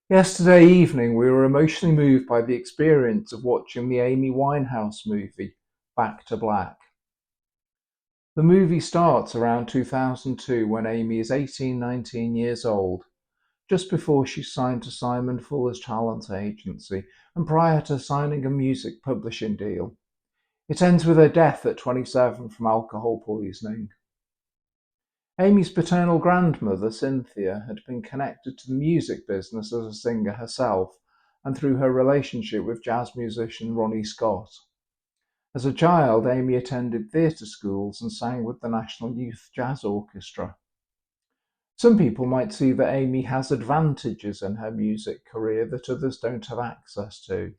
Yesterday evening, we were emotionally moved by the experience of watching the Amy Winehouse movie, Back to Black. The movie starts around 2002 when Amy is 18, 19 years old, just before she's signed to Simon Fuller's talent agency and prior to signing a music publishing deal. It ends with her death at 27 from alcohol poisoning. Amy's paternal grandmother, Cynthia, had been connected to the music business as a singer herself and through her relationship with jazz musician Ronnie Scott. As a child, Amy attended theatre schools and sang with the National Youth Jazz Orchestra. Some people might see that Amy has advantages in her music career that others don't have access to.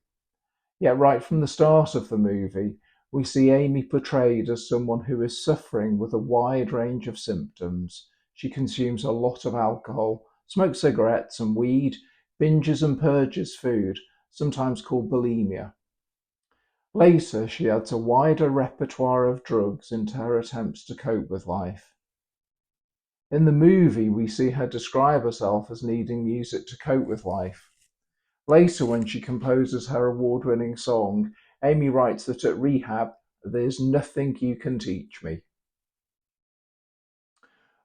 Yet right from the start of the movie, we see Amy portrayed as someone who is suffering with a wide range of symptoms. She consumes a lot of alcohol, smokes cigarettes and weed, binges and purges food, sometimes called bulimia. Later, she adds a wider repertoire of drugs into her attempts to cope with life. In the movie, we see her describe herself as needing music to cope with life. Later, when she composes her award-winning song, Amy writes that at rehab, "There's nothing you can teach me."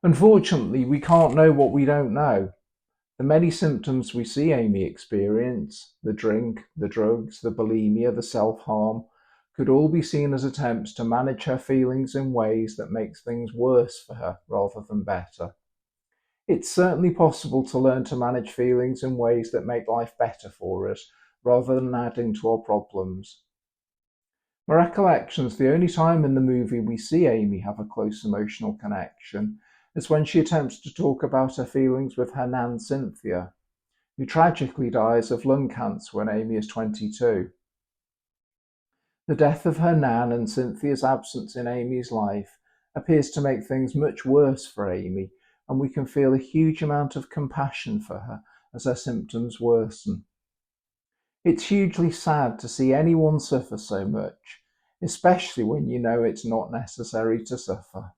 Unfortunately, we can't know what we don't know. The many symptoms we see Amy experience, the drink, the drugs, the bulimia, the self-harm, could all be seen as attempts to manage her feelings in ways that makes things worse for her rather than better. It's certainly possible to learn to manage feelings in ways that make life better for us, rather than adding to our problems. My recollections, the only time in the movie we see Amy have a close emotional connection is when she attempts to talk about her feelings with her nan Cynthia, who tragically dies of lung cancer when Amy is 22. The death of her nan and Cynthia's absence in Amy's life appears to make things much worse for Amy, and we can feel a huge amount of compassion for her as her symptoms worsen. It's hugely sad to see anyone suffer so much, especially when you know it's not necessary to suffer.